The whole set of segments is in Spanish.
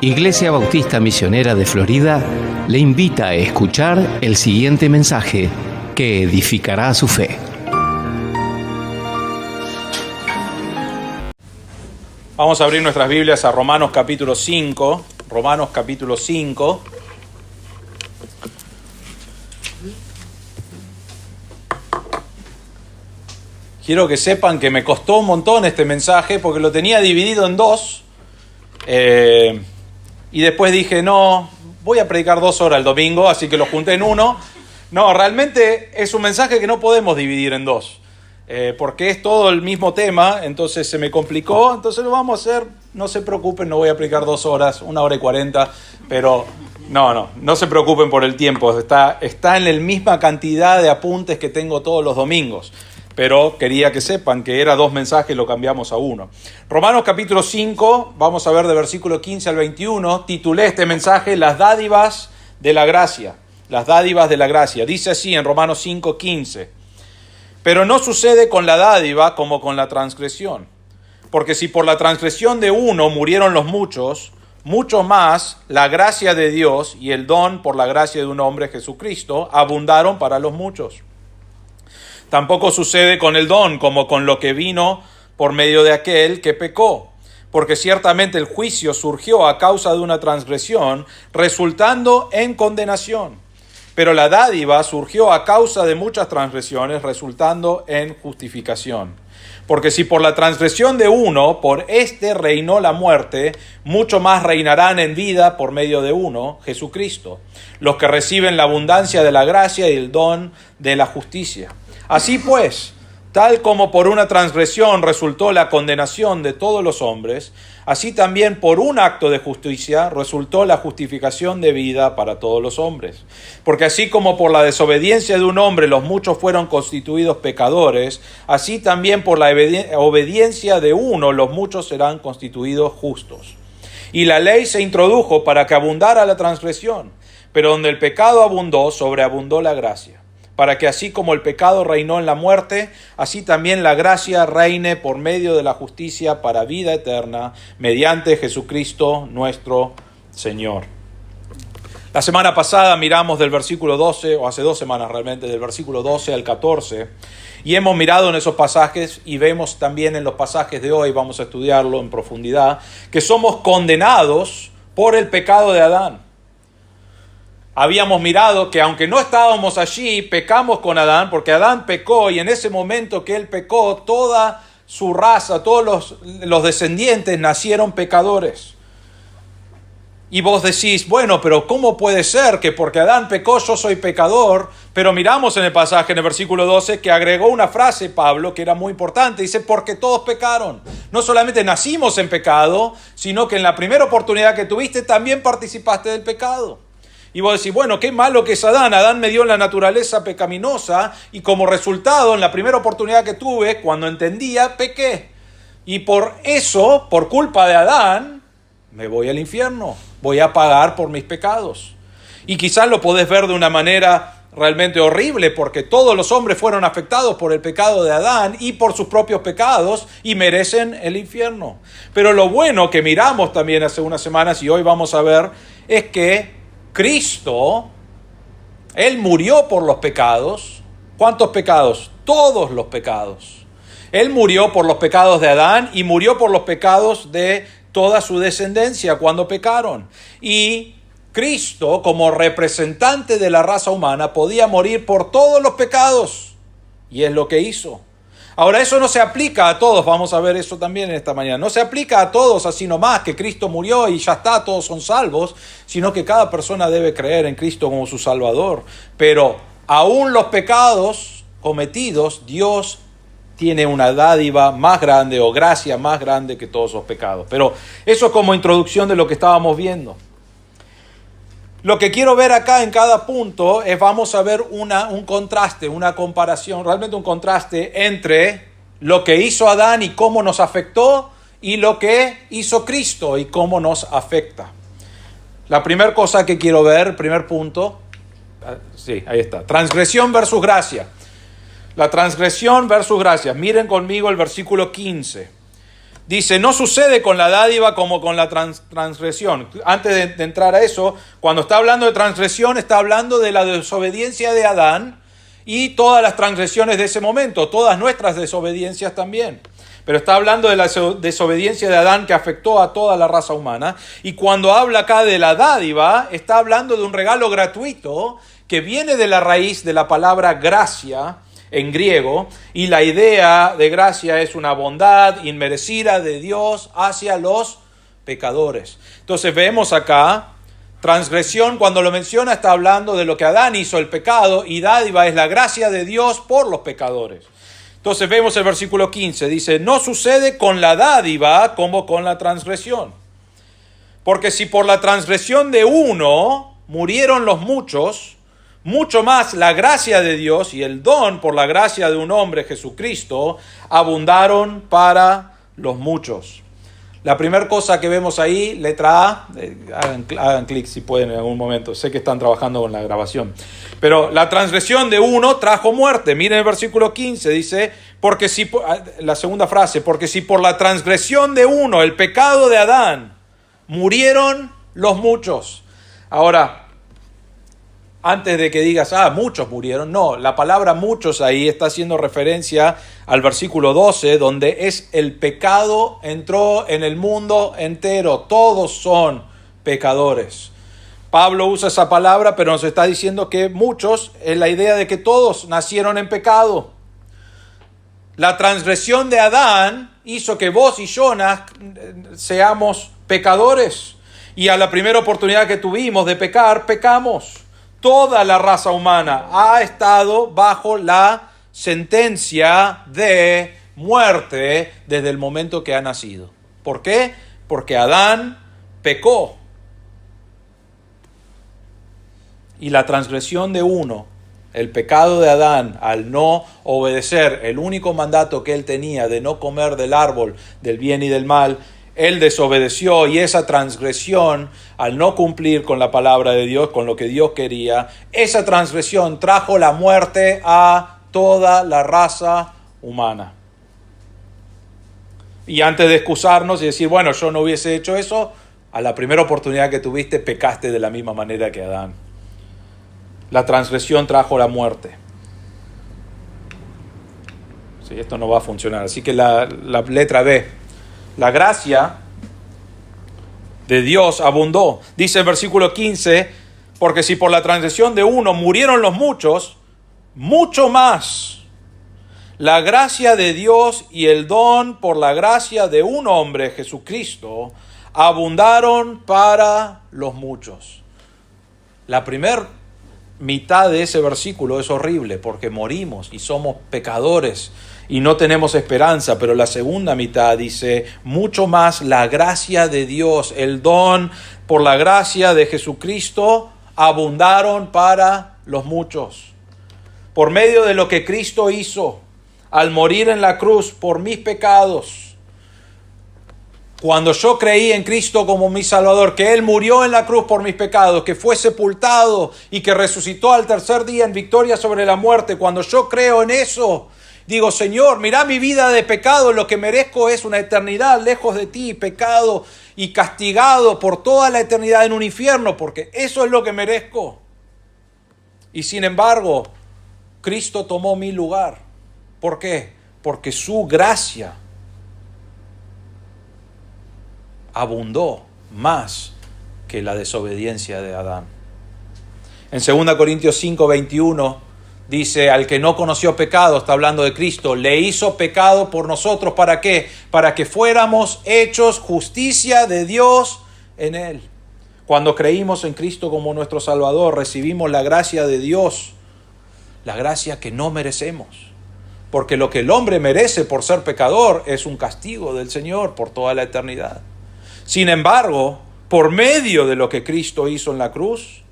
Iglesia Bautista Misionera de Florida le invita a escuchar el siguiente mensaje que edificará su fe. Vamos a abrir nuestras Biblias a Romanos capítulo 5. Romanos capítulo 5. Quiero que sepan que me costó un montón este mensaje porque lo tenía dividido en dos. Y después dije, no, voy a predicar 2 horas el domingo, así que lo junté en uno. No, realmente es un mensaje que no podemos dividir en dos. Porque es todo el mismo tema, entonces se me complicó, entonces lo vamos a hacer, no se preocupen, no voy a aplicar 2 horas, 1 hora y 40, pero no se preocupen por el tiempo, está en la misma cantidad de apuntes que tengo todos los domingos, pero quería que sepan que era 2 mensajes, lo cambiamos a 1. Romanos capítulo 5, vamos a ver de versículo 15 al 21, titulé este mensaje, las dádivas de la gracia, las dádivas de la gracia, dice así en Romanos 5, 15. Pero no sucede con la dádiva como con la transgresión. Porque si por la transgresión de uno murieron los muchos, mucho más la gracia de Dios y el don por la gracia de un hombre, Jesucristo, abundaron para los muchos. Tampoco sucede con el don como con lo que vino por medio de aquel que pecó. Porque ciertamente el juicio surgió a causa de una transgresión, resultando en condenación. Pero la dádiva surgió a causa de muchas transgresiones, resultando en justificación. Porque si por la transgresión de uno, por éste reinó la muerte, mucho más reinarán en vida por medio de uno, Jesucristo, los que reciben la abundancia de la gracia y el don de la justicia. Así pues, tal como por una transgresión resultó la condenación de todos los hombres, así también por un acto de justicia resultó la justificación de vida para todos los hombres. Porque así como por la desobediencia de un hombre los muchos fueron constituidos pecadores, así también por la obediencia de uno los muchos serán constituidos justos. Y la ley se introdujo para que abundara la transgresión, pero donde el pecado abundó, sobreabundó la gracia. Para que así como el pecado reinó en la muerte, así también la gracia reine por medio de la justicia para vida eterna, mediante Jesucristo nuestro Señor. La semana pasada miramos del versículo 12, o hace 2 semanas realmente, del versículo 12 al 14, y hemos mirado en esos pasajes, y vemos también en los pasajes de hoy, vamos a estudiarlo en profundidad, que somos condenados por el pecado de Adán. Habíamos mirado que aunque no estábamos allí, pecamos con Adán, porque Adán pecó y en ese momento que él pecó, toda su raza, todos los descendientes nacieron pecadores. Y vos decís, bueno, pero ¿cómo puede ser que porque Adán pecó yo soy pecador? Pero miramos en el pasaje, en el versículo 12, que agregó una frase Pablo que era muy importante. Dice, porque todos pecaron. No solamente nacimos en pecado, sino que en la primera oportunidad que tuviste también participaste del pecado. Y vos decís, bueno, qué malo que es Adán. Adán me dio la naturaleza pecaminosa y como resultado, en la primera oportunidad que tuve, cuando entendía, pequé. Y por eso, por culpa de Adán, me voy al infierno. Voy a pagar por mis pecados. Y quizás lo podés ver de una manera realmente horrible, porque todos los hombres fueron afectados por el pecado de Adán y por sus propios pecados y merecen el infierno. Pero lo bueno que miramos también hace unas semanas y hoy vamos a ver es que Cristo, Él murió por los pecados. ¿Cuántos pecados? Todos los pecados. Él murió por los pecados de Adán y murió por los pecados de toda su descendencia cuando pecaron. Y Cristo, como representante de la raza humana, podía morir por todos los pecados. Y es lo que hizo. Ahora, eso no se aplica a todos, vamos a ver eso también en esta mañana. No se aplica a todos así nomás, que Cristo murió y ya está, todos son salvos, sino que cada persona debe creer en Cristo como su Salvador. Pero aún los pecados cometidos, Dios tiene una dádiva más grande o gracia más grande que todos los pecados. Pero eso es como introducción de lo que estábamos viendo. Lo que quiero ver acá en cada punto es, vamos a ver un contraste, una comparación, realmente un contraste entre lo que hizo Adán y cómo nos afectó y lo que hizo Cristo y cómo nos afecta. La primera cosa que quiero ver, primer punto, sí, ahí está, transgresión versus gracia. La transgresión versus gracia. Miren conmigo el versículo 15. Dice, no sucede con la dádiva como con la transgresión. Antes de entrar a eso, cuando está hablando de transgresión, está hablando de la desobediencia de Adán y todas las transgresiones de ese momento, todas nuestras desobediencias también. Pero está hablando de la desobediencia de Adán que afectó a toda la raza humana. Y cuando habla acá de la dádiva, está hablando de un regalo gratuito que viene de la raíz de la palabra gracia en griego, y la idea de gracia es una bondad inmerecida de Dios hacia los pecadores. Entonces vemos acá, transgresión cuando lo menciona está hablando de lo que Adán hizo, el pecado, y dádiva es la gracia de Dios por los pecadores. Entonces vemos el versículo 15, dice, no sucede con la dádiva como con la transgresión. Porque si por la transgresión de uno murieron los muchos, mucho más la gracia de Dios y el don por la gracia de un hombre, Jesucristo, abundaron para los muchos. La primera cosa que vemos ahí, letra A, hagan clic si pueden en algún momento, sé que están trabajando con la grabación, pero la transgresión de uno trajo muerte. Miren el versículo 15, dice, porque si, la segunda frase, porque si por la transgresión de uno, el pecado de Adán, murieron los muchos. Ahora, antes de que digas, muchos murieron, no, la palabra muchos ahí está haciendo referencia al versículo 12, donde es el pecado entró en el mundo entero, todos son pecadores. Pablo usa esa palabra, pero nos está diciendo que muchos, es la idea de que todos nacieron en pecado. La transgresión de Adán hizo que vos y yo seamos pecadores, y a la primera oportunidad que tuvimos de pecar, pecamos. Toda la raza humana ha estado bajo la sentencia de muerte desde el momento que ha nacido. ¿Por qué? Porque Adán pecó. Y la transgresión de uno, el pecado de Adán al no obedecer el único mandato que él tenía de no comer del árbol del bien y del mal, él desobedeció, y esa transgresión, al no cumplir con la palabra de Dios, con lo que Dios quería, esa transgresión trajo la muerte a toda la raza humana. Y antes de excusarnos y decir, bueno, yo no hubiese hecho eso, a la primera oportunidad que tuviste, pecaste de la misma manera que Adán. La transgresión trajo la muerte. Sí, esto no va a funcionar. Así que la letra B. La gracia de Dios abundó. Dice el versículo 15, porque si por la transgresión de uno murieron los muchos, mucho más la gracia de Dios y el don por la gracia de un hombre, Jesucristo, abundaron para los muchos. La primera mitad de ese versículo es horrible porque morimos y somos pecadores y no tenemos esperanza, pero la segunda mitad dice, mucho más la gracia de Dios, el don por la gracia de Jesucristo, abundaron para los muchos. Por medio de lo que Cristo hizo al morir en la cruz por mis pecados, cuando yo creí en Cristo como mi Salvador, que Él murió en la cruz por mis pecados, que fue sepultado y que resucitó al tercer día en victoria sobre la muerte, cuando yo creo en eso, digo, Señor, mirá mi vida de pecado, lo que merezco es una eternidad lejos de ti, pecado y castigado por toda la eternidad en un infierno, porque eso es lo que merezco. Y sin embargo, Cristo tomó mi lugar. ¿Por qué? Porque su gracia abundó más que la desobediencia de Adán. En 2 Corintios 5, 21 dice, al que no conoció pecado, está hablando de Cristo, le hizo pecado por nosotros. ¿Para qué? Para que fuéramos hechos justicia de Dios en Él. Cuando creímos en Cristo como nuestro Salvador, recibimos la gracia de Dios, la gracia que no merecemos. Porque lo que el hombre merece por ser pecador es un castigo del Señor por toda la eternidad. Sin embargo, por medio de lo que Cristo hizo en la cruz,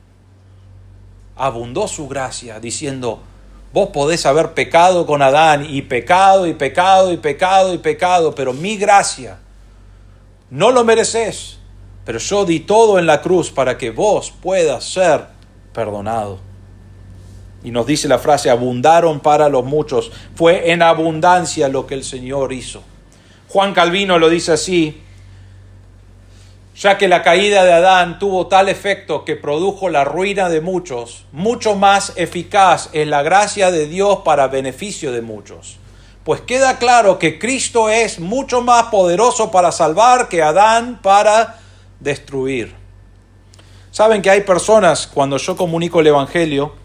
abundó su gracia, diciendo, vos podés haber pecado con Adán, y pecado, y pecado, y pecado, y pecado, pero mi gracia, no lo mereces, pero yo di todo en la cruz para que vos puedas ser perdonado. Y nos dice la frase, abundaron para los muchos. Fue en abundancia lo que el Señor hizo. Juan Calvino lo dice así: ya que la caída de Adán tuvo tal efecto que produjo la ruina de muchos, mucho más eficaz es la gracia de Dios para beneficio de muchos. Pues queda claro que Cristo es mucho más poderoso para salvar que Adán para destruir. Saben que hay personas, cuando yo comunico el Evangelio,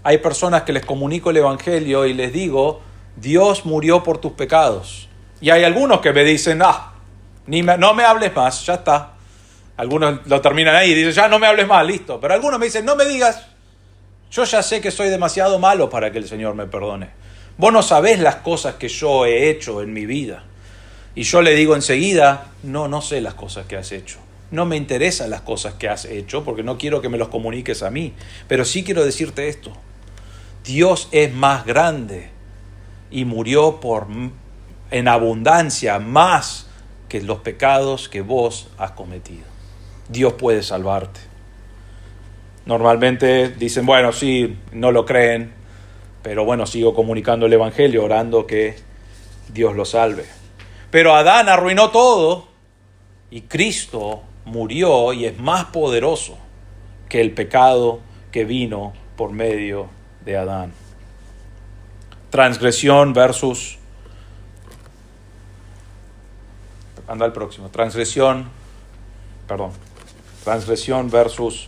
hay personas que les comunico el Evangelio y les digo: Dios murió por tus pecados. Y hay algunos que me dicen: no me hables más, ya está. Algunos lo terminan ahí y dicen: ya no me hables más, listo. Pero algunos me dicen: no me digas, yo ya sé que soy demasiado malo para que el Señor me perdone. Vos no sabés las cosas que yo he hecho en mi vida. Y yo le digo enseguida: no sé las cosas que has hecho. No me interesan las cosas que has hecho porque no quiero que me los comuniques a mí. Pero sí quiero decirte esto: Dios es más grande y murió en abundancia más que los pecados que vos has cometido. Dios puede salvarte. Normalmente dicen: bueno, sí, no lo creen, pero bueno, sigo comunicando el Evangelio, orando que Dios lo salve. Pero Adán arruinó todo y Cristo murió y es más poderoso que el pecado que vino por medio de Adán. Transgresión versus... Transgresión versus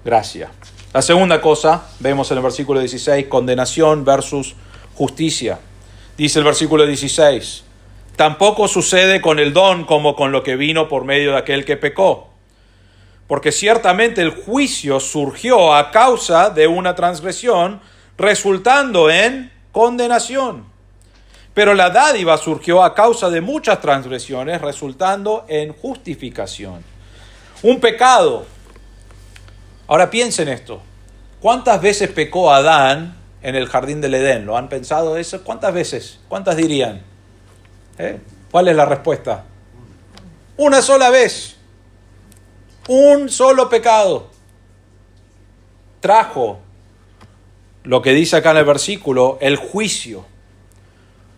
gracia. La segunda cosa, vemos en el versículo 16, condenación versus justicia. Dice el versículo 16: tampoco sucede con el don como con lo que vino por medio de aquel que pecó. Porque ciertamente el juicio surgió a causa de una transgresión, resultando en condenación. Pero la dádiva surgió a causa de muchas transgresiones, resultando en justificación. Un pecado. Ahora piensen esto. ¿Cuántas veces pecó Adán en el jardín del Edén? ¿Lo han pensado eso? ¿Cuántas veces? ¿Cuántas dirían? ¿Cuál es la respuesta? Una sola vez. Un solo pecado trajo, lo que dice acá en el versículo, el juicio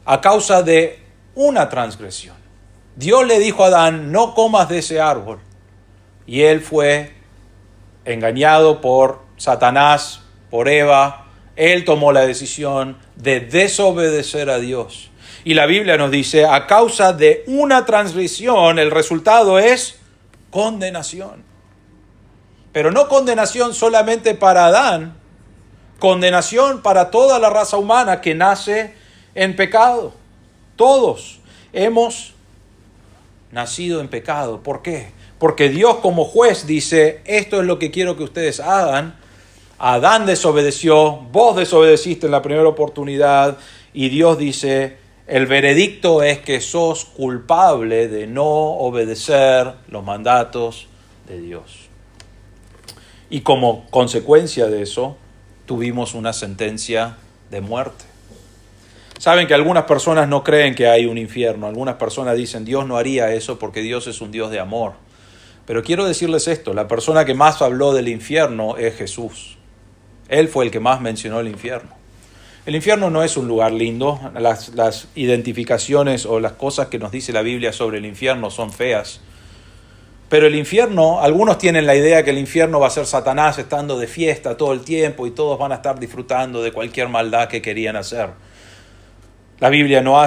a causa de una transgresión. Dios le dijo a Adán: no comas de ese árbol. Y él fue engañado por Satanás, por Eva. Él tomó la decisión de desobedecer a Dios. Y la Biblia nos dice: a causa de una transgresión, el resultado es condenación. Pero no condenación solamente para Adán, condenación para toda la raza humana que nace en pecado. Todos hemos nacido en pecado. ¿Por qué? Porque Dios, como juez, dice: esto es lo que quiero que ustedes hagan. Adán desobedeció, vos desobedeciste en la primera oportunidad, y Dios dice: el veredicto es que sos culpable de no obedecer los mandatos de Dios. Y como consecuencia de eso, tuvimos una sentencia de muerte. Saben que algunas personas no creen que hay un infierno. Algunas personas dicen: Dios no haría eso porque Dios es un Dios de amor. Pero quiero decirles esto: la persona que más habló del infierno es Jesús. Él fue el que más mencionó el infierno. El infierno no es un lugar lindo. Las identificaciones o las cosas que nos dice la Biblia sobre el infierno son feas. Pero el infierno, algunos tienen la idea que el infierno va a ser Satanás estando de fiesta todo el tiempo y todos van a estar disfrutando de cualquier maldad que querían hacer. La Biblia no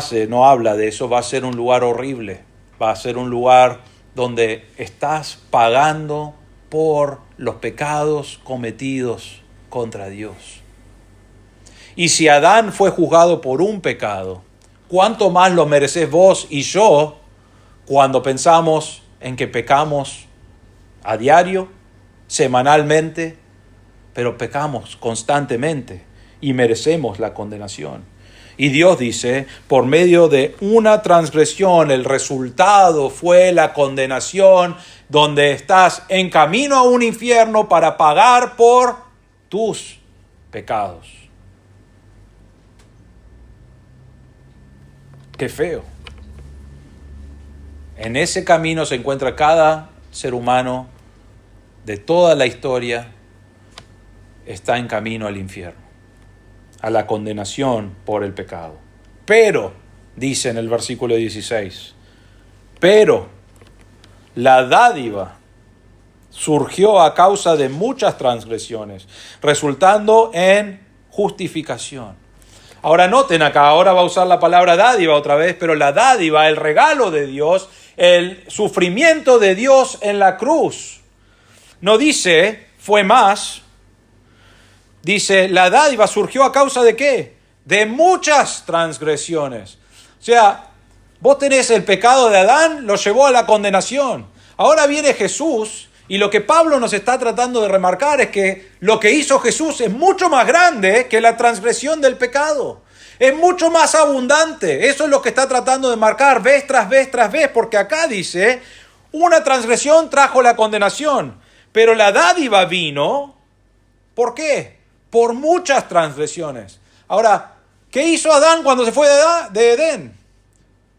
habla de eso. Va a ser un lugar horrible. Va a ser un lugar donde estás pagando por los pecados cometidos contra Dios. Y si Adán fue juzgado por un pecado, ¿cuánto más lo merecés vos y yo cuando pensamos en que pecamos a diario, semanalmente, pero pecamos constantemente y merecemos la condenación? Y Dios dice: por medio de una transgresión, el resultado fue la condenación, donde estás en camino a un infierno para pagar por tus pecados. Qué feo. En ese camino se encuentra cada ser humano de toda la historia. Está en camino al infierno, a la condenación por el pecado. Pero dice en el versículo 16. Pero la dádiva surgió a causa de muchas transgresiones, resultando en justificación. Ahora noten acá, ahora va a usar la palabra dádiva otra vez, pero la dádiva, el regalo de Dios, el sufrimiento de Dios en la cruz. No dice, fue más. Dice, la dádiva surgió a causa de ¿qué? De muchas transgresiones. O sea, vos tenés el pecado de Adán, lo llevó a la condenación. Ahora viene Jesús y lo que Pablo nos está tratando de remarcar es que lo que hizo Jesús es mucho más grande que la transgresión del pecado. Es mucho más abundante. Eso es lo que está tratando de marcar vez tras vez tras vez, porque acá dice, una transgresión trajo la condenación, pero la dádiva vino, ¿por qué? Por muchas transgresiones. Ahora, ¿qué hizo Adán cuando se fue de Edén?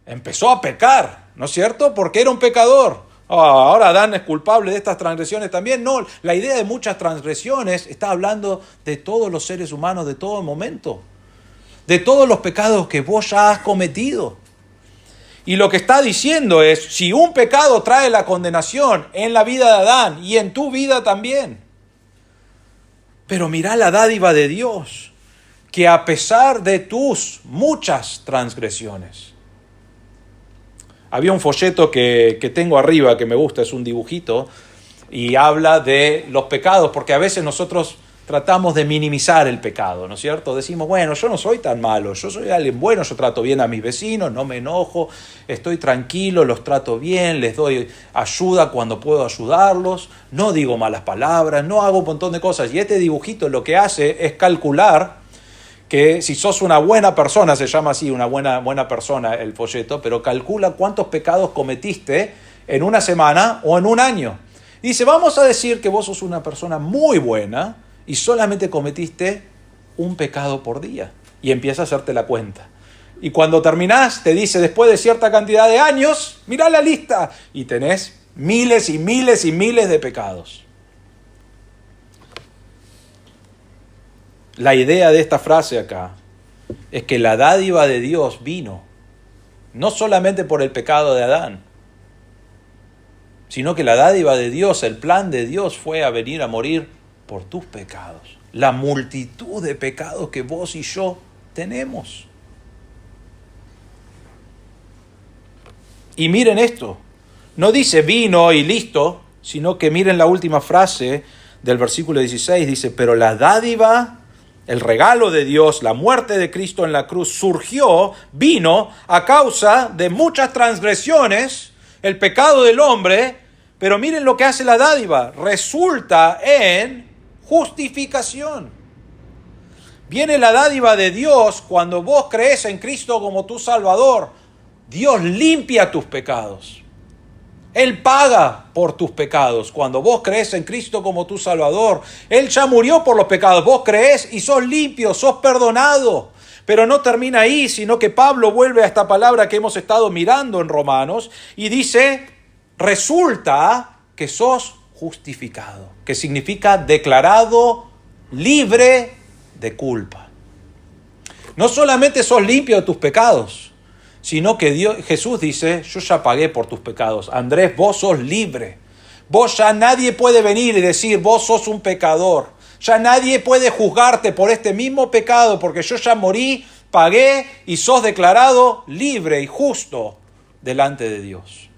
Empezó a pecar, ¿no es cierto? Porque era un pecador. Ahora Adán es culpable de estas transgresiones también. No, la idea de muchas transgresiones está hablando de todos los seres humanos de todo momento. De todos los pecados que vos ya has cometido. Y lo que está diciendo es, si un pecado trae la condenación en la vida de Adán y en tu vida también. Pero mirá la dádiva de Dios, que a pesar de tus muchas transgresiones. Había un folleto que tengo arriba que me gusta, es un dibujito, y habla de los pecados, porque a veces nosotros tratamos de minimizar el pecado, ¿no es cierto? Decimos, bueno, yo no soy tan malo, yo soy alguien bueno, yo trato bien a mis vecinos, no me enojo, estoy tranquilo, los trato bien, les doy ayuda cuando puedo ayudarlos, no digo malas palabras, no hago un montón de cosas. Y este dibujito lo que hace es calcular que si sos una buena persona, se llama así, una buena persona el folleto, pero calcula cuántos pecados cometiste en una semana o en un año. Y dice, vamos a decir que vos sos una persona muy buena y solamente cometiste un pecado por día. Y empieza a hacerte la cuenta. Y cuando terminás, te dice, después de cierta cantidad de años, mirá la lista. Y tenés miles y miles y miles de pecados. La idea de esta frase acá es que la dádiva de Dios vino, no solamente por el pecado de Adán, sino que la dádiva de Dios, el plan de Dios fue a venir a morir por tus pecados. La multitud de pecados que vos y yo tenemos. Y miren esto, no dice vino y listo, sino que miren la última frase del versículo 16, dice, pero la dádiva, el regalo de Dios, la muerte de Cristo en la cruz, vino a causa de muchas transgresiones, el pecado del hombre, pero miren lo que hace la dádiva, resulta en justificación. Viene la dádiva de Dios cuando vos crees en Cristo como tu Salvador. Dios limpia tus pecados. Él paga por tus pecados. Cuando vos crees en Cristo como tu Salvador, Él ya murió por los pecados. Vos creés y sos limpio, sos perdonado. Pero no termina ahí, sino que Pablo vuelve a esta palabra que hemos estado mirando en Romanos y dice, resulta que sos justificado, que significa declarado libre de culpa. No solamente sos limpio de tus pecados, sino que Jesús dice, yo ya pagué por tus pecados. Andrés, vos sos libre. Vos ya nadie puede venir y decir, vos sos un pecador. Ya nadie puede juzgarte por este mismo pecado, porque yo ya morí, pagué y sos declarado libre y justo delante de Dios.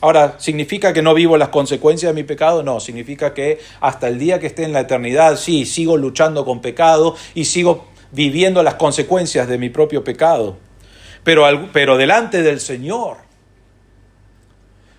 Ahora, ¿significa que no vivo las consecuencias de mi pecado? No, significa que hasta el día que esté en la eternidad, sí, sigo luchando con pecado y sigo viviendo las consecuencias de mi propio pecado. Pero delante del Señor,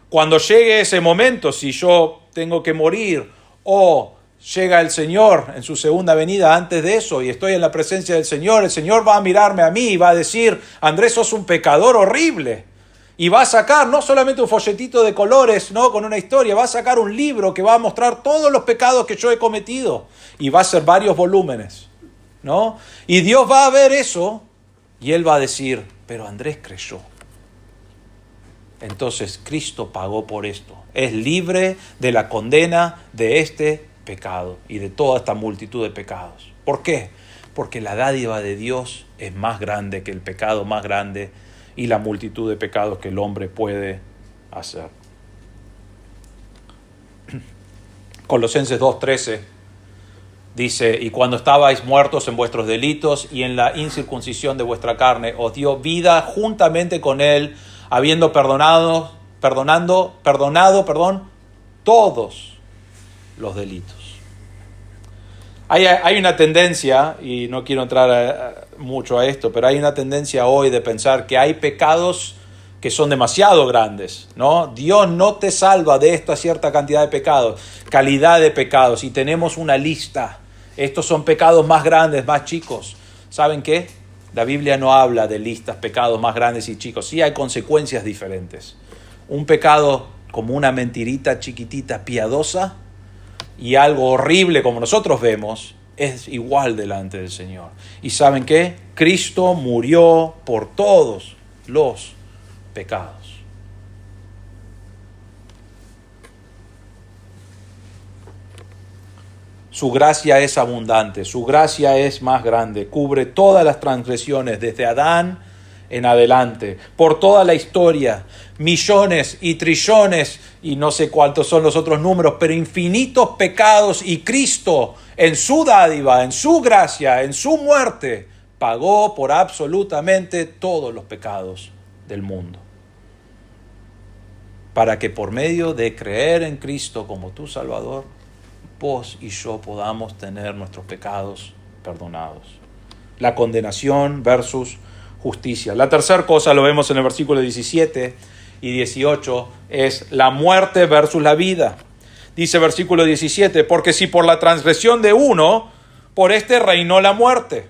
cuando llegue ese momento, si yo tengo que morir o llega el Señor en su segunda venida antes de eso y estoy en la presencia del Señor, el Señor va a mirarme a mí y va a decir, Andrés, sos un pecador horrible. Y va a sacar no solamente un folletito de colores, ¿no?, con una historia, va a sacar un libro que va a mostrar todos los pecados que yo he cometido. Y va a ser varios volúmenes, ¿no? Y Dios va a ver eso y Él va a decir, pero Andrés creyó. Entonces Cristo pagó por esto. Es libre de la condena de este pecado y de toda esta multitud de pecados. ¿Por qué? Porque la dádiva de Dios es más grande que el pecado más grande y la multitud de pecados que el hombre puede hacer. Colosenses 2:13 dice: y cuando estabais muertos en vuestros delitos y en la incircuncisión de vuestra carne, os dio vida juntamente con él, habiendo perdonado todos los delitos. Hay una tendencia, y no quiero entrar mucho a esto, pero hay una tendencia hoy de pensar que hay pecados que son demasiado grandes, ¿no? Dios no te salva de esta cierta cantidad de pecados, calidad de pecados, y tenemos una lista. Estos son pecados más grandes, más chicos. ¿Saben qué? La Biblia no habla de listas, pecados más grandes y chicos. Sí hay consecuencias diferentes. Un pecado como una mentirita chiquitita piadosa y algo horrible como nosotros vemos es igual delante del Señor. ¿Y saben qué? Cristo murió por todos los pecados. Su gracia es abundante, su gracia es más grande, cubre todas las transgresiones desde Adán en adelante, por toda la historia, millones y trillones, y no sé cuántos son los otros números, pero infinitos pecados, y Cristo en su dádiva, en su gracia, en su muerte, pagó por absolutamente todos los pecados del mundo. Para que por medio de creer en Cristo como tu Salvador, vos y yo podamos tener nuestros pecados perdonados. La condenación versus justicia. La tercera cosa, lo vemos en el versículo 17 y 18, es la muerte versus la vida. Dice versículo 17, porque si por la transgresión de uno, por este reinó la muerte,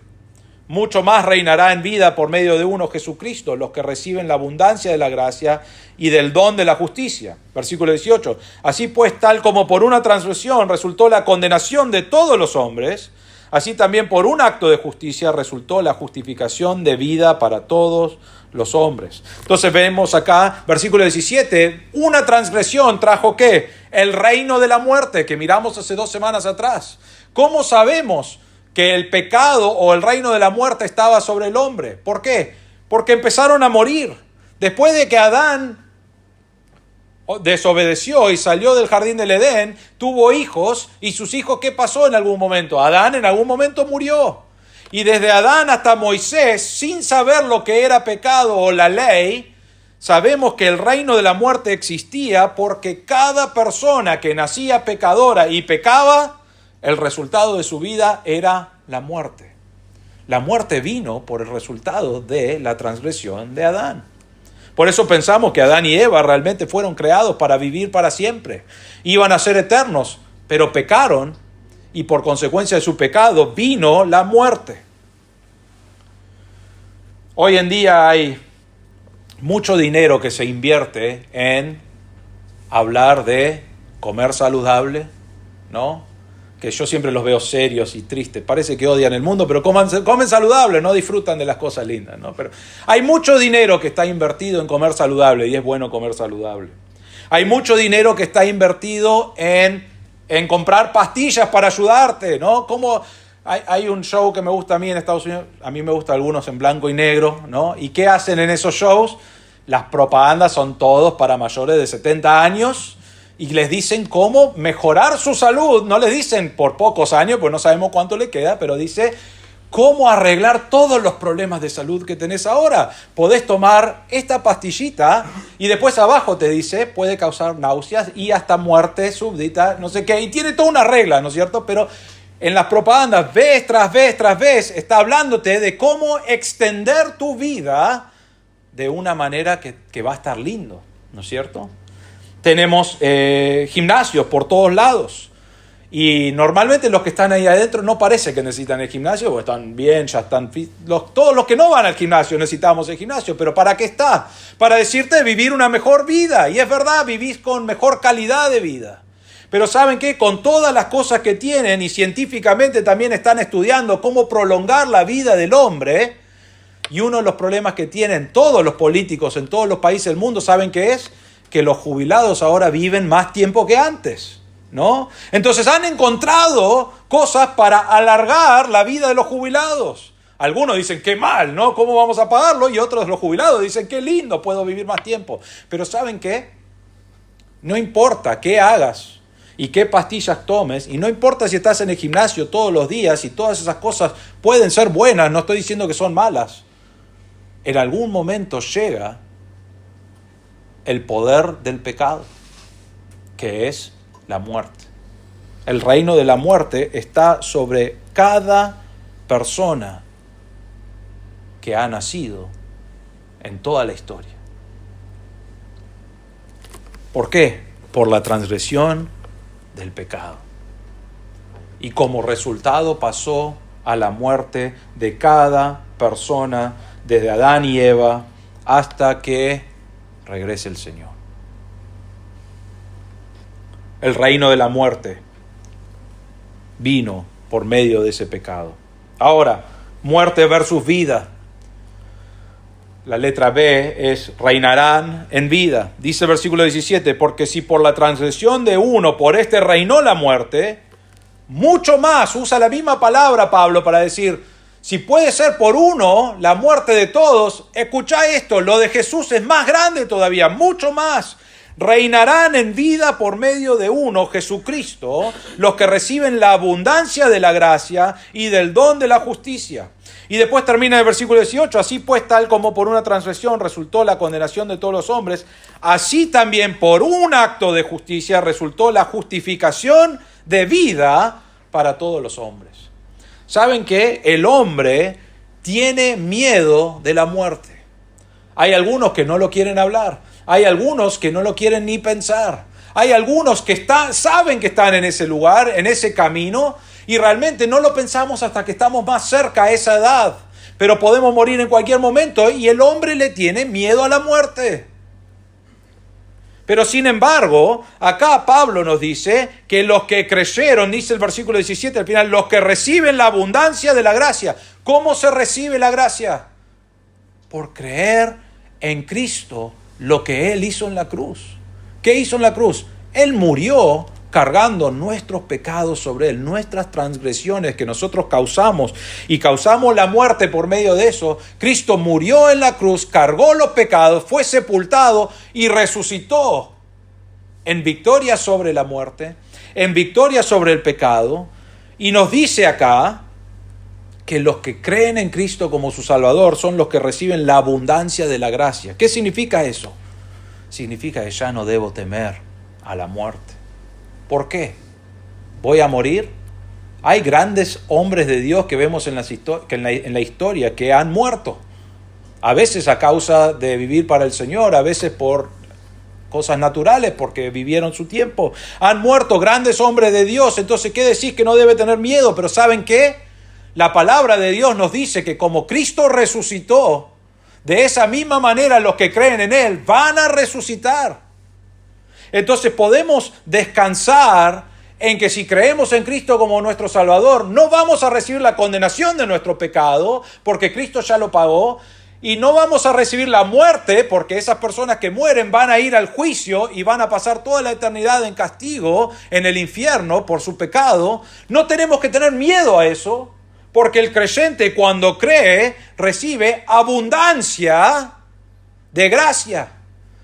mucho más reinará en vida por medio de uno, Jesucristo, los que reciben la abundancia de la gracia y del don de la justicia. Versículo 18. Así pues, tal como por una transgresión resultó la condenación de todos los hombres, así también por un acto de justicia resultó la justificación de vida para todos los hombres. Entonces vemos acá, versículo 17, una transgresión trajo ¿qué? El reino de la muerte, que miramos hace 2 semanas atrás. ¿Cómo sabemos que el pecado o el reino de la muerte estaba sobre el hombre? ¿Por qué? Porque empezaron a morir. Después de que Adán desobedeció y salió del jardín del Edén, tuvo hijos, y sus hijos, ¿qué pasó en algún momento? Adán en algún momento murió. Y desde Adán hasta Moisés, sin saber lo que era pecado o la ley, sabemos que el reino de la muerte existía porque cada persona que nacía pecadora y pecaba, el resultado de su vida era la muerte. La muerte vino por el resultado de la transgresión de Adán. Por eso pensamos que Adán y Eva realmente fueron creados para vivir para siempre. Iban a ser eternos, pero pecaron y por consecuencia de su pecado vino la muerte. Hoy en día hay mucho dinero que se invierte en hablar de comer saludable, ¿no? Que yo siempre los veo serios y tristes. Parece que odian el mundo, pero comen saludable, no disfrutan de las cosas lindas, ¿no? Pero hay mucho dinero que está invertido en comer saludable y es bueno comer saludable. Hay mucho dinero que está invertido en comprar pastillas para ayudarte, ¿no? Como hay un show que me gusta a mí en Estados Unidos, a mí me gustan algunos en blanco y negro, ¿no? ¿Y qué hacen en esos shows? Las propagandas son todos para mayores de 70 años. Y les dicen cómo mejorar su salud. No les dicen por pocos años, pues no sabemos cuánto le queda, pero dice cómo arreglar todos los problemas de salud que tenés ahora. Podés tomar esta pastillita y después abajo te dice puede causar náuseas y hasta muerte súbdita, no sé qué. Y tiene toda una regla, ¿no es cierto? Pero en las propagandas, vez tras vez, está hablándote de cómo extender tu vida de una manera que va a estar lindo, ¿no es cierto? Tenemos gimnasios por todos lados. Y normalmente los que están ahí adentro no parece que necesitan el gimnasio, porque están bien, ya están todos los que no van al gimnasio necesitamos el gimnasio. ¿Pero para qué está? Para decirte vivir una mejor vida. Y es verdad, vivís con mejor calidad de vida. Pero ¿saben qué? Con todas las cosas que tienen, y científicamente también están estudiando cómo prolongar la vida del hombre, y uno de los problemas que tienen todos los políticos en todos los países del mundo, ¿saben qué es? Que los jubilados ahora viven más tiempo que antes, ¿no? Entonces han encontrado cosas para alargar la vida de los jubilados. Algunos dicen, qué mal, ¿no? ¿Cómo vamos a pagarlo? Y otros, los jubilados, dicen, qué lindo, puedo vivir más tiempo. Pero ¿saben qué? No importa qué hagas y qué pastillas tomes, y no importa si estás en el gimnasio todos los días, y todas esas cosas pueden ser buenas, no estoy diciendo que son malas. En algún momento llega el poder del pecado, que es la muerte. El reino de la muerte está sobre cada persona que ha nacido en toda la historia. ¿Por qué? Por la transgresión del pecado. Y como resultado pasó a la muerte de cada persona, desde Adán y Eva, hasta que regrese el Señor. El reino de la muerte vino por medio de ese pecado. Ahora, muerte versus vida. La letra B es reinarán en vida. Dice el versículo 17, porque si por la transgresión de uno, por este reinó la muerte, mucho más, usa la misma palabra Pablo para decir, si puede ser por uno la muerte de todos, escuchá esto, lo de Jesús es más grande todavía, mucho más. Reinarán en vida por medio de uno, Jesucristo, los que reciben la abundancia de la gracia y del don de la justicia. Y después termina el versículo 18, así pues tal como por una transgresión resultó la condenación de todos los hombres, así también por un acto de justicia resultó la justificación de vida para todos los hombres. ¿Saben qué? El hombre tiene miedo de la muerte. Hay algunos que no lo quieren hablar. Hay algunos que no lo quieren ni pensar. Hay algunos que saben que están en ese lugar, en ese camino, y realmente no lo pensamos hasta que estamos más cerca a esa edad. Pero podemos morir en cualquier momento y el hombre le tiene miedo a la muerte. Pero sin embargo, acá Pablo nos dice que los que creyeron, dice el versículo 17 al final, los que reciben la abundancia de la gracia. ¿Cómo se recibe la gracia? Por creer en Cristo, lo que Él hizo en la cruz. ¿Qué hizo en la cruz? Él murió cargando nuestros pecados sobre Él, nuestras transgresiones que nosotros causamos y causamos la muerte por medio de eso. Cristo murió en la cruz, cargó los pecados, fue sepultado y resucitó en victoria sobre la muerte, en victoria sobre el pecado. Y nos dice acá que los que creen en Cristo como su Salvador son los que reciben la abundancia de la gracia. ¿Qué significa eso? Significa que ya no debo temer a la muerte. ¿Por qué? ¿Voy a morir? Hay grandes hombres de Dios que vemos en la historia que han muerto. A veces a causa de vivir para el Señor, a veces por cosas naturales, porque vivieron su tiempo. Han muerto grandes hombres de Dios. Entonces, ¿qué decís? Que no debe tener miedo. Pero ¿saben qué? La palabra de Dios nos dice que como Cristo resucitó, de esa misma manera los que creen en Él van a resucitar. Entonces podemos descansar en que si creemos en Cristo como nuestro Salvador, no vamos a recibir la condenación de nuestro pecado, porque Cristo ya lo pagó, y no vamos a recibir la muerte, porque esas personas que mueren van a ir al juicio y van a pasar toda la eternidad en castigo, en el infierno, por su pecado. No tenemos que tener miedo a eso, porque el creyente cuando cree recibe abundancia de gracia.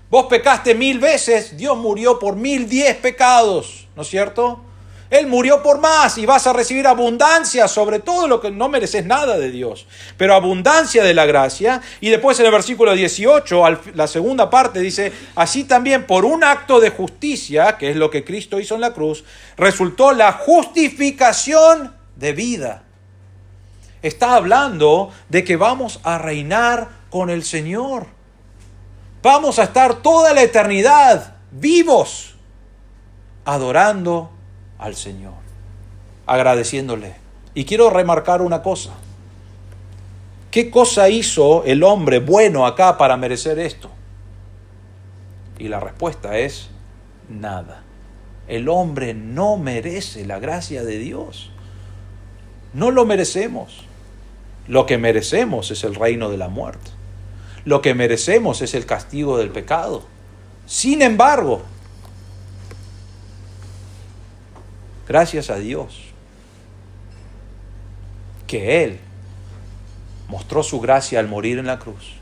Vos pecaste 1000 veces, Dios murió por 1010 pecados, ¿no es cierto? Él murió por más y vas a recibir abundancia sobre todo lo que no mereces nada de Dios, pero abundancia de la gracia. Y después en el versículo 18, la segunda parte dice, así también por un acto de justicia, que es lo que Cristo hizo en la cruz, resultó la justificación de vida. Está hablando de que vamos a reinar con el Señor. Vamos a estar toda la eternidad vivos, adorando al Señor, agradeciéndole. Y quiero remarcar una cosa. ¿Qué cosa hizo el hombre bueno acá para merecer esto? Y la respuesta es nada. El hombre no merece la gracia de Dios. No lo merecemos. Lo que merecemos es el reino de la muerte. Lo que merecemos es el castigo del pecado. Sin embargo, gracias a Dios, que Él mostró su gracia al morir en la cruz.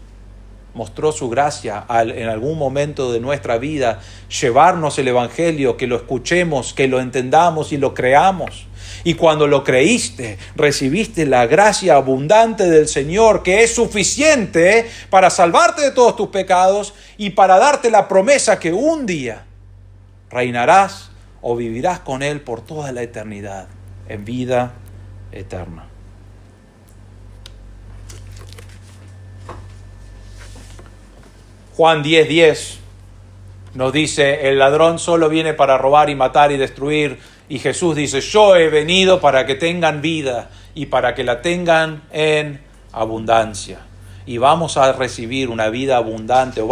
Mostró su gracia al, en algún momento de nuestra vida, llevarnos el Evangelio, que lo escuchemos, que lo entendamos y lo creamos. Y cuando lo creíste, recibiste la gracia abundante del Señor, que es suficiente para salvarte de todos tus pecados y para darte la promesa que un día reinarás o vivirás con Él por toda la eternidad, en vida eterna. Juan 10:10 nos dice, el ladrón solo viene para robar y matar y destruir. Y Jesús dice, yo he venido para que tengan vida y para que la tengan en abundancia. Y vamos a recibir una vida abundante,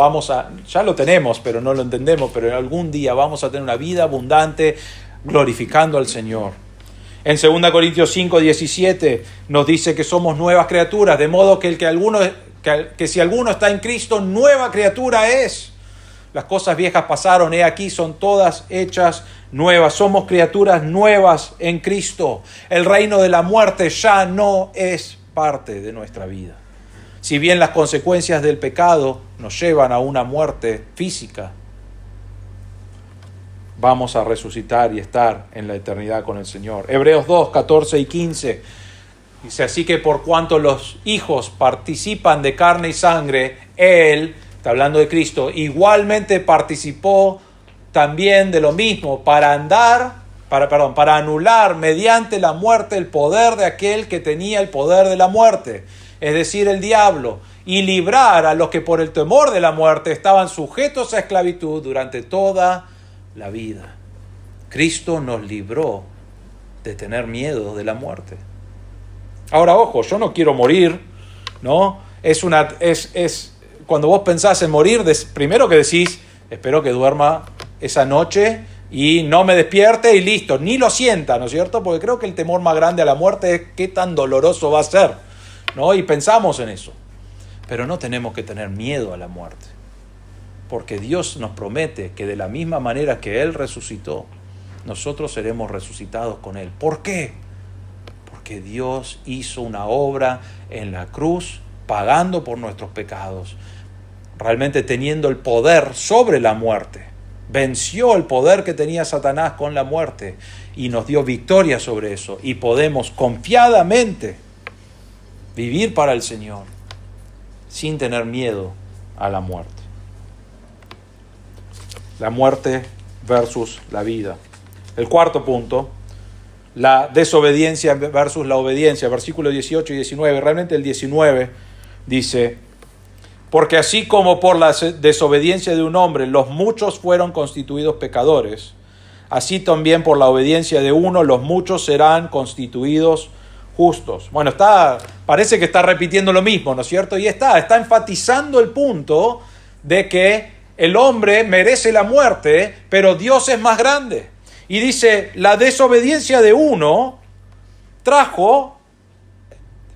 ya lo tenemos, pero no lo entendemos, pero algún día vamos a tener una vida abundante glorificando al Señor. En 2 Corintios 5:17 nos dice que somos nuevas criaturas, de modo que que si alguno está en Cristo, nueva criatura es. Las cosas viejas pasaron, he aquí son todas hechas nuevas. Somos criaturas nuevas en Cristo. El reino de la muerte ya no es parte de nuestra vida. Si bien las consecuencias del pecado nos llevan a una muerte física, vamos a resucitar y estar en la eternidad con el Señor. Hebreos 2:14 y 15 dice, así que por cuanto los hijos participan de carne y sangre, Él, está hablando de Cristo, igualmente participó también de lo mismo para anular mediante la muerte el poder de aquel que tenía el poder de la muerte, es decir, el diablo, y librar a los que por el temor de la muerte estaban sujetos a esclavitud durante toda la vida. Cristo nos libró de tener miedo de la muerte. Ahora, ojo, yo no quiero morir, ¿no? Cuando vos pensás en morir, primero que decís, espero que duerma esa noche y no me despierte y listo, ni lo sienta, ¿no es cierto? Porque creo que el temor más grande a la muerte es qué tan doloroso va a ser, ¿no? Y pensamos en eso. Pero no tenemos que tener miedo a la muerte, porque Dios nos promete que de la misma manera que Él resucitó, nosotros seremos resucitados con Él. ¿Por qué? Porque Dios hizo una obra en la cruz, pagando por nuestros pecados, realmente teniendo el poder sobre la muerte. Venció el poder que tenía Satanás con la muerte y nos dio victoria sobre eso. Y podemos confiadamente vivir para el Señor sin tener miedo a la muerte. La muerte versus la vida. El cuarto punto, la desobediencia versus la obediencia, versículos 18 y 19. Realmente el 19 dice, porque así como por la desobediencia de un hombre los muchos fueron constituidos pecadores, así también por la obediencia de uno los muchos serán constituidos justos. Bueno, parece que está repitiendo lo mismo, ¿no es cierto? Y está enfatizando el punto de que el hombre merece la muerte, pero Dios es más grande. Y dice, la desobediencia de uno trajo,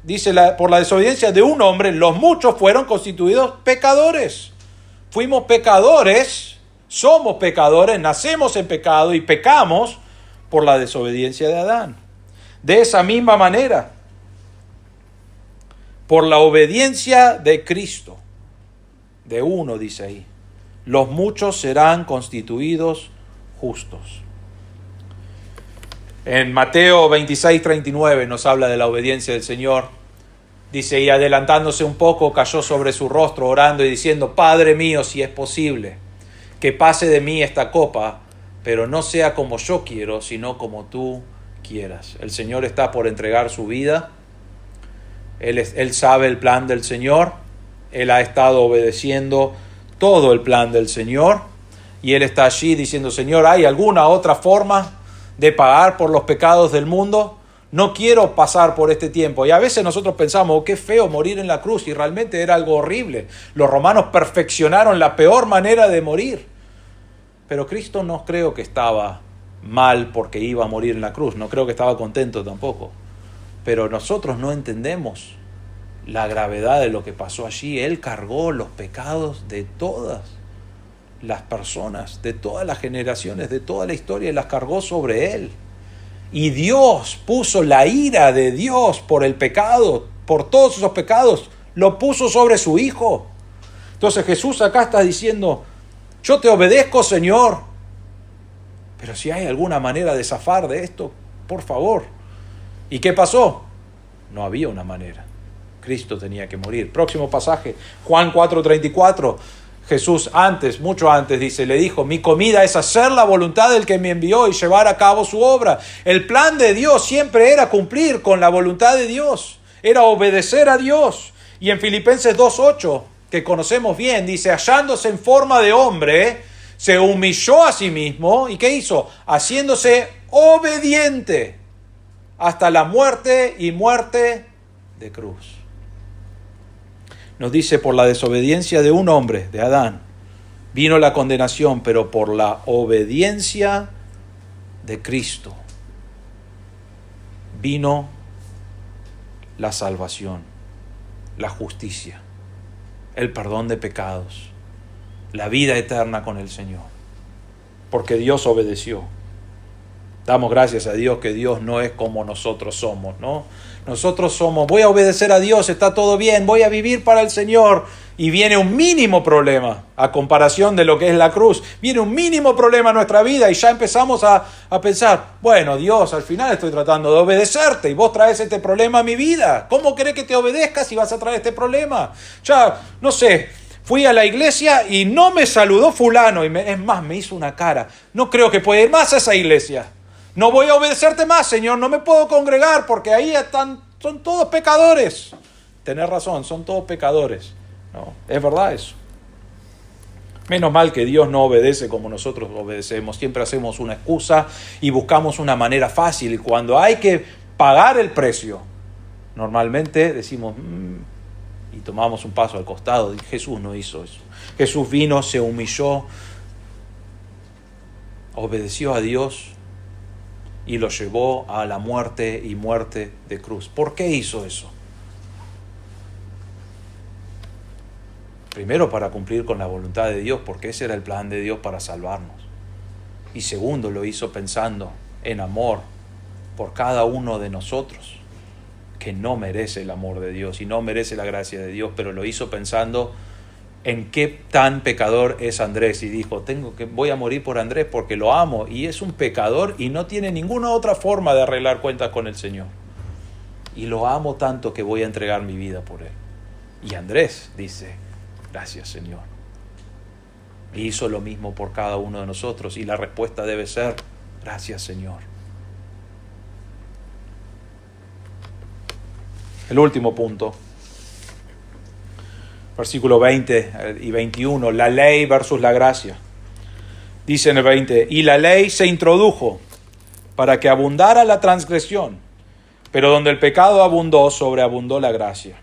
dice, por la desobediencia de un hombre, los muchos fueron constituidos pecadores. Fuimos pecadores, somos pecadores, nacemos en pecado y pecamos por la desobediencia de Adán. De esa misma manera, por la obediencia de Cristo, de uno, dice ahí, los muchos serán constituidos justos. En Mateo 26:39 nos habla de la obediencia del Señor. Dice, y adelantándose un poco, cayó sobre su rostro orando y diciendo, Padre mío, si es posible, que pase de mí esta copa, pero no sea como yo quiero, sino como tú quieras. El Señor está por entregar su vida. Él sabe el plan del Señor. Él ha estado obedeciendo todo el plan del Señor. Y Él está allí diciendo, Señor, ¿hay alguna otra forma de pagar por los pecados del mundo? No quiero pasar por este tiempo. Y a veces nosotros pensamos, oh, qué feo morir en la cruz, y realmente era algo horrible. Los romanos perfeccionaron la peor manera de morir. Pero Cristo no creo que estaba mal porque iba a morir en la cruz. No creo que estaba contento tampoco. Pero nosotros no entendemos la gravedad de lo que pasó allí. Él cargó los pecados de todas las personas, de todas las generaciones, de toda la historia, y las cargó sobre Él. Y Dios puso la ira de Dios por el pecado, por todos esos pecados, lo puso sobre su Hijo. Entonces Jesús acá está diciendo, yo te obedezco, Señor, pero si hay alguna manera de zafar de esto, por favor. ¿Y qué pasó? No había una manera. Cristo tenía que morir. Próximo pasaje, Juan 4:34. Jesús mucho antes, dice, le dijo, mi comida es hacer la voluntad del que me envió y llevar a cabo su obra. El plan de Dios siempre era cumplir con la voluntad de Dios, era obedecer a Dios. Y en Filipenses 2:8, que conocemos bien, dice, hallándose en forma de hombre, se humilló a sí mismo. ¿Y qué hizo? Haciéndose obediente hasta la muerte y muerte de cruz. Nos dice, por la desobediencia de un hombre, de Adán, vino la condenación, pero por la obediencia de Cristo vino la salvación, la justicia, el perdón de pecados, la vida eterna con el Señor, porque Dios obedeció. Damos gracias a Dios que Dios no es como nosotros somos, ¿no? Nosotros somos, voy a obedecer a Dios, está todo bien, voy a vivir para el Señor. Y viene un mínimo problema a comparación de lo que es la cruz. Viene un mínimo problema en nuestra vida y ya empezamos a pensar, bueno, Dios, al final estoy tratando de obedecerte y vos traes este problema a mi vida. ¿Cómo querés que te obedezca si vas a traer este problema? Ya, no sé, fui a la iglesia y no me saludó fulano y es más, me hizo una cara. No creo que pueda ir más a esa iglesia. No voy a obedecerte más, Señor, no me puedo congregar porque ahí son todos pecadores. Tenés razón, son todos pecadores. No, es verdad eso. Menos mal que Dios no obedece como nosotros obedecemos. Siempre hacemos una excusa y buscamos una manera fácil. Y cuando hay que pagar el precio, normalmente decimos y tomamos un paso al costado. Y Jesús no hizo eso. Jesús vino, se humilló, obedeció a Dios y lo llevó a la muerte y muerte de cruz. ¿Por qué hizo eso? Primero, para cumplir con la voluntad de Dios, porque ese era el plan de Dios para salvarnos. Y segundo, lo hizo pensando en amor por cada uno de nosotros, que no merece el amor de Dios y no merece la gracia de Dios, pero lo hizo pensando en qué tan pecador es Andrés. Y dijo, voy a morir por Andrés porque lo amo y es un pecador y no tiene ninguna otra forma de arreglar cuentas con el Señor. Y lo amo tanto que voy a entregar mi vida por él. Y Andrés dice, gracias, Señor. Y hizo lo mismo por cada uno de nosotros. Y la respuesta debe ser, gracias, Señor. El último punto. Versículo 20 y 21. La ley versus la gracia. Dice en el 20, y la ley se introdujo para que abundara la transgresión. Pero donde el pecado abundó, sobreabundó la gracia.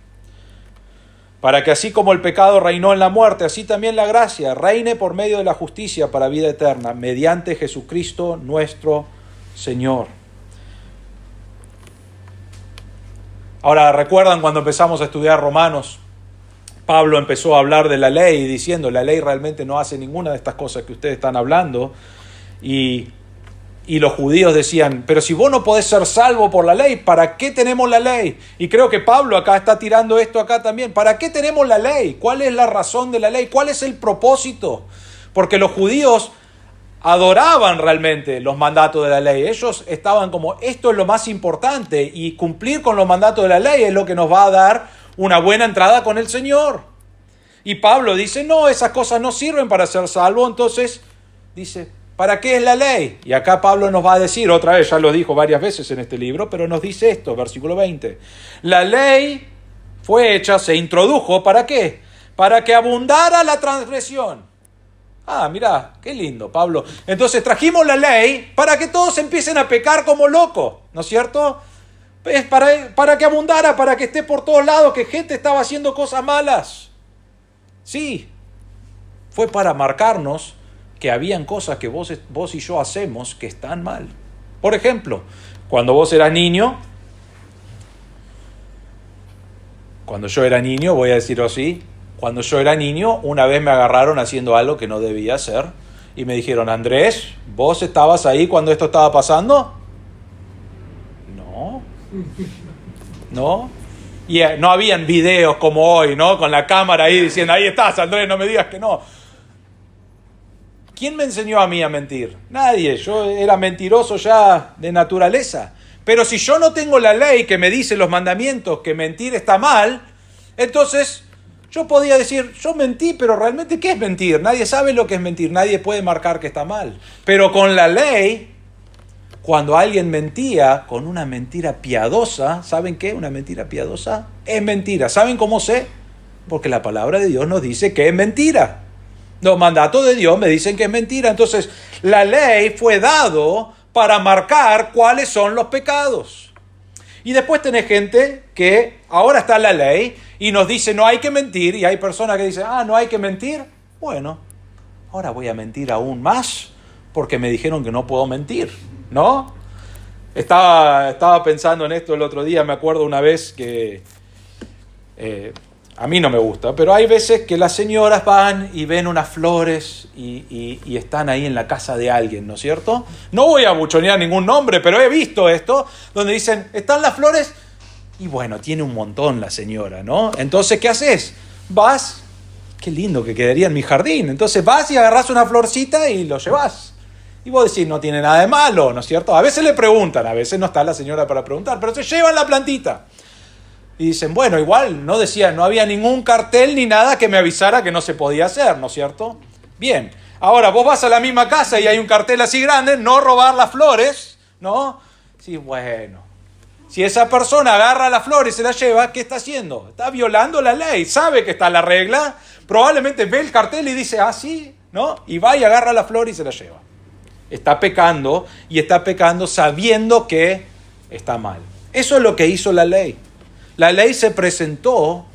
Para que así como el pecado reinó en la muerte, así también la gracia reine por medio de la justicia para vida eterna, mediante Jesucristo nuestro Señor. Ahora, ¿recuerdan cuando empezamos a estudiar Romanos? Pablo empezó a hablar de la ley diciendo, la ley realmente no hace ninguna de estas cosas que ustedes están hablando. Y los judíos decían, pero si vos no podés ser salvo por la ley, ¿para qué tenemos la ley? Y creo que Pablo acá está tirando esto acá también. ¿Para qué tenemos la ley? ¿Cuál es la razón de la ley? ¿Cuál es el propósito? Porque los judíos adoraban realmente los mandatos de la ley. Ellos estaban como, esto es lo más importante y cumplir con los mandatos de la ley es lo que nos va a dar una buena entrada con el Señor. Y Pablo dice, no, esas cosas no sirven para ser salvo. Entonces dice, ¿para qué es la ley? Y acá Pablo nos va a decir, otra vez, ya lo dijo varias veces en este libro, pero nos dice esto, versículo 20. La ley fue hecha, se introdujo, ¿para qué? Para que abundara la transgresión. Ah, mirá, qué lindo, Pablo. Entonces trajimos la ley para que todos empiecen a pecar como locos, ¿no es cierto? Es para que abundara, para que esté por todos lados, que gente estaba haciendo cosas malas. Sí, fue para marcarnos que habían cosas que vos y yo hacemos que están mal. Por ejemplo, cuando vos eras niño, voy a decirlo así, cuando yo era niño, una vez me agarraron haciendo algo que no debía hacer y me dijeron, Andrés, ¿vos estabas ahí cuando esto estaba pasando? No. Y no habían videos como hoy, ¿no? Con la cámara ahí diciendo, ahí estás, Andrés, no me digas que no. ¿Quién me enseñó a mí a mentir? Nadie. Yo era mentiroso ya de naturaleza. Pero si yo no tengo la ley que me dice los mandamientos que mentir está mal, entonces yo podía decir, yo mentí, pero realmente ¿qué es mentir? Nadie sabe lo que es mentir, nadie puede marcar que está mal. Pero con la ley, cuando alguien mentía con una mentira piadosa, ¿saben qué? Una mentira piadosa es mentira. ¿Saben cómo sé? Porque la palabra de Dios nos dice que es mentira. Los mandatos de Dios me dicen que es mentira. Entonces, la ley fue dado para marcar cuáles son los pecados. Y después tenés gente que ahora está la ley y nos dice no hay que mentir. Y hay personas que dicen, no hay que mentir. Bueno, ahora voy a mentir aún más porque me dijeron que no puedo mentir, ¿no? Estaba pensando en esto el otro día. Me acuerdo una vez que... a mí no me gusta, pero hay veces que las señoras van y ven unas flores y están ahí en la casa de alguien, ¿no es cierto? No voy a buchonear ningún nombre, pero he visto esto, donde dicen, ¿están las flores? Y bueno, tiene un montón la señora, ¿no? Entonces, ¿qué haces? Vas, qué lindo que quedaría en mi jardín. Entonces vas y agarrás una florcita y lo llevas. Y vos decís, no tiene nada de malo, ¿no es cierto? A veces le preguntan, a veces no está la señora para preguntar, pero se llevan la plantita. Y dicen, bueno, igual no había ningún cartel ni nada que me avisara que no se podía hacer, ¿no es cierto? Bien, ahora vos vas a la misma casa y hay un cartel así grande, no robar las flores, ¿no? Sí, bueno, si esa persona agarra las flores y se las lleva, ¿qué está haciendo? Está violando la ley, sabe que está la regla, probablemente ve el cartel y dice, sí, ¿no? Y va y agarra la flor y se la lleva. Está pecando y está pecando sabiendo que está mal. Eso es lo que hizo la ley. La ley se presentó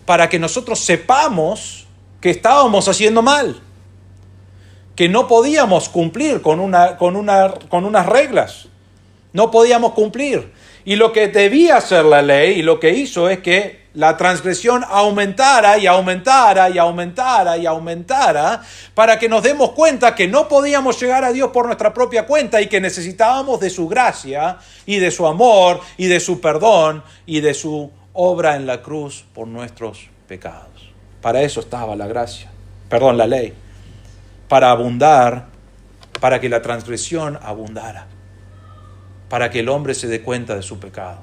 para que nosotros sepamos que estábamos haciendo mal, que no podíamos cumplir con unas reglas, no podíamos cumplir. Y lo que debía hacer la ley y lo que hizo es que la transgresión aumentara y aumentara y aumentara y aumentara para que nos demos cuenta que no podíamos llegar a Dios por nuestra propia cuenta y que necesitábamos de su gracia y de su amor y de su perdón y de su obra en la cruz por nuestros pecados. Para eso estaba la ley, para abundar, para que la transgresión abundara, para que el hombre se dé cuenta de su pecado.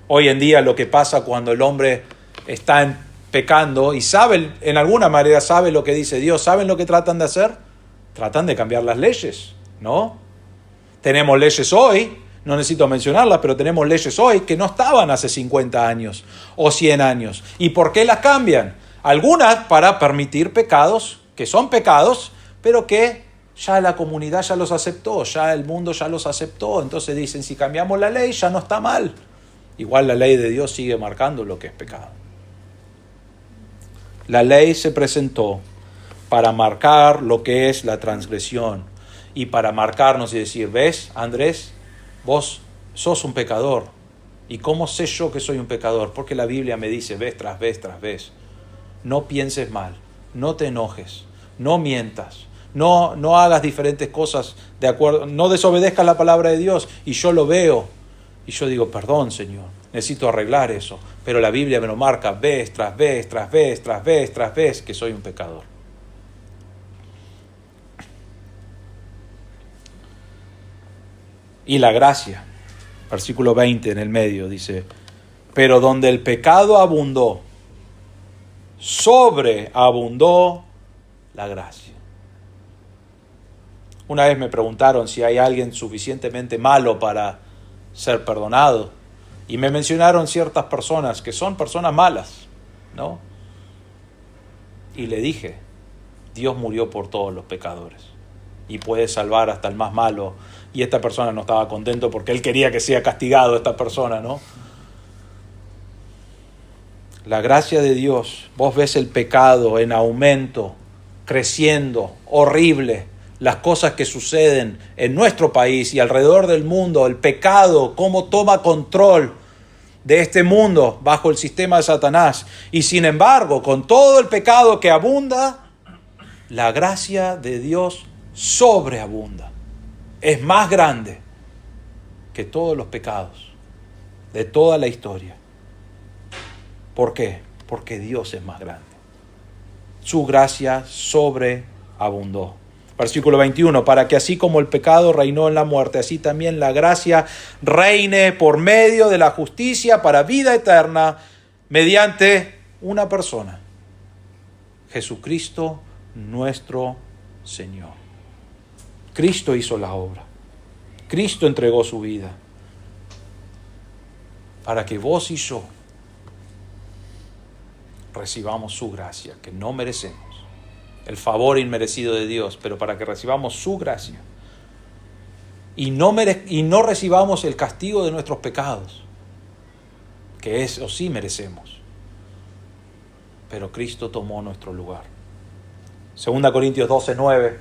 Hoy en día lo que pasa cuando el hombre está pecando y sabe, en alguna manera sabe lo que dice Dios, ¿saben lo que tratan de hacer? Tratan de cambiar las leyes, ¿no? Tenemos leyes hoy, no necesito mencionarlas, pero tenemos leyes hoy que no estaban hace 50 años o 100 años. ¿Y por qué las cambian? Algunas para permitir pecados, que son pecados, pero que ya la comunidad ya los aceptó, ya el mundo ya los aceptó. Entonces dicen, si cambiamos la ley ya no está mal. Igual la ley de Dios sigue marcando lo que es pecado. La ley se presentó para marcar lo que es la transgresión y para marcarnos y decir, ¿ves, Andrés? Vos sos un pecador. ¿Y cómo sé yo que soy un pecador? Porque la Biblia me dice vez tras vez tras vez. No pienses mal, no te enojes, no mientas, no hagas diferentes cosas de acuerdo, no desobedezcas la palabra de Dios. Y yo lo veo y yo digo, perdón, Señor, necesito arreglar eso. Pero la Biblia me lo marca vez tras vez, tras vez, tras vez, tras vez, que soy un pecador. Y la gracia, versículo 20 en el medio, dice, pero donde el pecado abundó, sobreabundó la gracia. Una vez me preguntaron si hay alguien suficientemente malo para ser perdonado, y me mencionaron ciertas personas que son personas malas, ¿no? Y le dije, Dios murió por todos los pecadores y puede salvar hasta el más malo. Y esta persona no estaba contento porque él quería que sea castigado esta persona, ¿no? La gracia de Dios, vos ves el pecado en aumento, creciendo, horrible, las cosas que suceden en nuestro país y alrededor del mundo, el pecado, cómo toma control de este mundo bajo el sistema de Satanás. Y sin embargo, con todo el pecado que abunda, la gracia de Dios sobreabunda. Es más grande que todos los pecados de toda la historia. ¿Por qué? Porque Dios es más grande. Su gracia sobreabundó. Versículo 21, para que así como el pecado reinó en la muerte, así también la gracia reine por medio de la justicia para vida eterna mediante una persona, Jesucristo nuestro Señor. Cristo hizo la obra. Cristo entregó su vida para que vos y yo recibamos su gracia, que no merecemos. El favor inmerecido de Dios, pero para que recibamos su gracia y no recibamos el castigo de nuestros pecados, que eso sí merecemos. Pero Cristo tomó nuestro lugar. 2 Corintios 12:9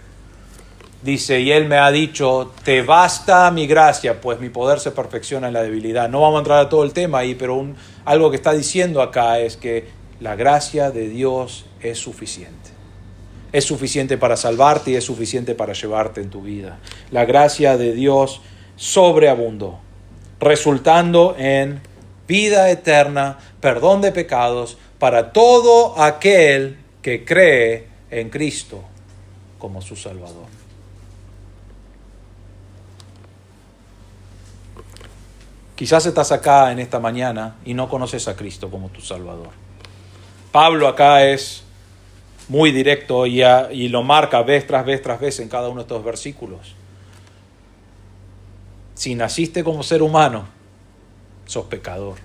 dice, y Él me ha dicho, te basta mi gracia, pues mi poder se perfecciona en la debilidad. No vamos a entrar a todo el tema ahí, pero algo que está diciendo acá es que la gracia de Dios es suficiente. Es suficiente para salvarte y es suficiente para llevarte en tu vida. La gracia de Dios sobreabundó, resultando en vida eterna, perdón de pecados, para todo aquel que cree en Cristo como su Salvador. Quizás estás acá en esta mañana y no conoces a Cristo como tu Salvador. Pablo acá es muy directo y lo marca vez tras vez en cada uno de estos versículos. Si naciste como ser humano, sos pecador.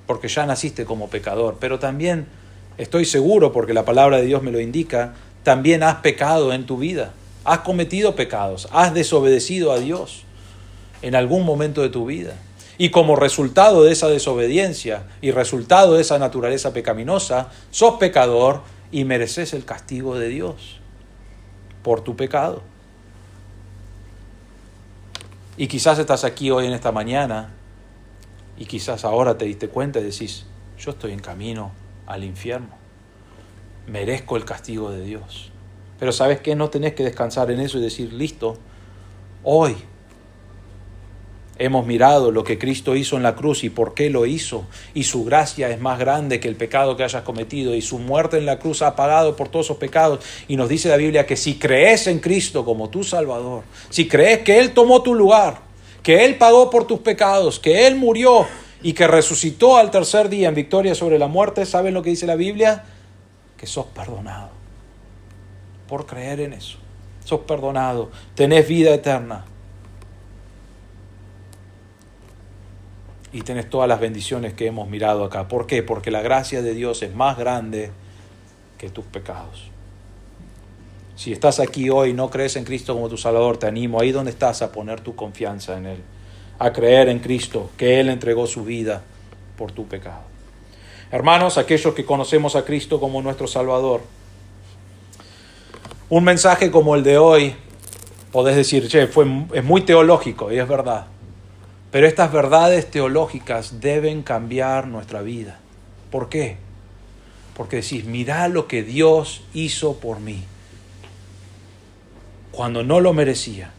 Porque ya naciste como pecador. Pero también, estoy seguro, porque la palabra de Dios me lo indica, también has pecado en tu vida. Has cometido pecados. Has desobedecido a Dios en algún momento de tu vida. Y como resultado de esa desobediencia y resultado de esa naturaleza pecaminosa, sos pecador y mereces el castigo de Dios por tu pecado. Y quizás estás aquí hoy en esta mañana y quizás ahora te diste cuenta y decís, yo estoy en camino al infierno. Merezco el castigo de Dios. Pero ¿sabes qué? No tenés que descansar en eso y decir, listo, hoy hemos mirado lo que Cristo hizo en la cruz y por qué lo hizo, y su gracia es más grande que el pecado que hayas cometido, y su muerte en la cruz ha pagado por todos esos pecados, y nos dice la Biblia que si crees en Cristo como tu Salvador, si crees que Él tomó tu lugar, que Él pagó por tus pecados, que Él murió y que resucitó al tercer día en victoria sobre la muerte, ¿saben lo que dice la Biblia? Que sos perdonado. Por creer en eso, sos perdonado, tenés vida eterna. Y tenés todas las bendiciones que hemos mirado acá. ¿Por qué? Porque la gracia de Dios es más grande que tus pecados. Si estás aquí hoy y no crees en Cristo como tu Salvador, te animo ahí donde estás a poner tu confianza en Él. A creer en Cristo, que Él entregó su vida por tu pecado. Hermanos, aquellos que conocemos a Cristo como nuestro Salvador, un mensaje como el de hoy, podés decir, es muy teológico, y es verdad. Pero estas verdades teológicas deben cambiar nuestra vida. ¿Por qué? Porque decís, mirá lo que Dios hizo por mí. Cuando no lo merecía,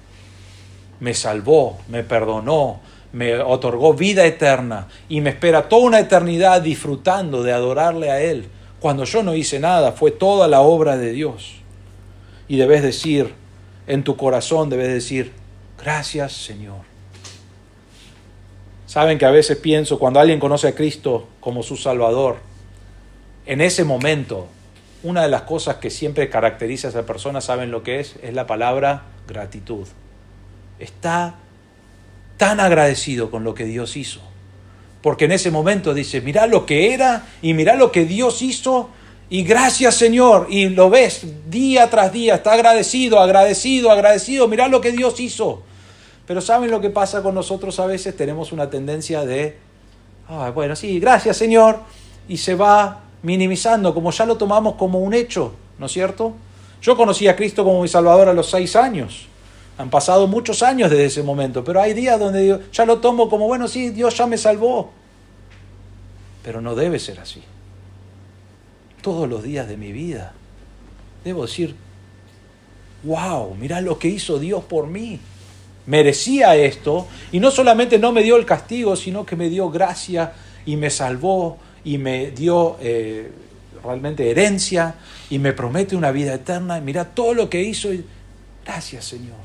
me salvó, me perdonó, me otorgó vida eterna y me espera toda una eternidad disfrutando de adorarle a Él. Cuando yo no hice nada, fue toda la obra de Dios. Y debes decir, en tu corazón debes decir, gracias Señor. Saben que a veces pienso, cuando alguien conoce a Cristo como su Salvador, en ese momento, una de las cosas que siempre caracteriza a esa persona, ¿saben lo que es? Es la palabra gratitud. Está tan agradecido con lo que Dios hizo. Porque en ese momento dice, mirá lo que era y mirá lo que Dios hizo y gracias Señor. Y lo ves día tras día, está agradecido, mirá lo que Dios hizo. Pero ¿saben lo que pasa con nosotros a veces? Tenemos una tendencia de, bueno, sí, gracias Señor, y se va minimizando, como ya lo tomamos como un hecho, ¿no es cierto? Yo conocí a Cristo como mi Salvador a los 6 años. Han pasado muchos años desde ese momento, pero hay días donde yo ya lo tomo como, bueno, sí, Dios ya me salvó. Pero no debe ser así. Todos los días de mi vida debo decir, wow, mirá lo que hizo Dios por mí. Merecía esto, y no solamente no me dio el castigo, sino que me dio gracia y me salvó y me dio realmente herencia y me promete una vida eterna. Mira todo lo que hizo. Gracias, Señor.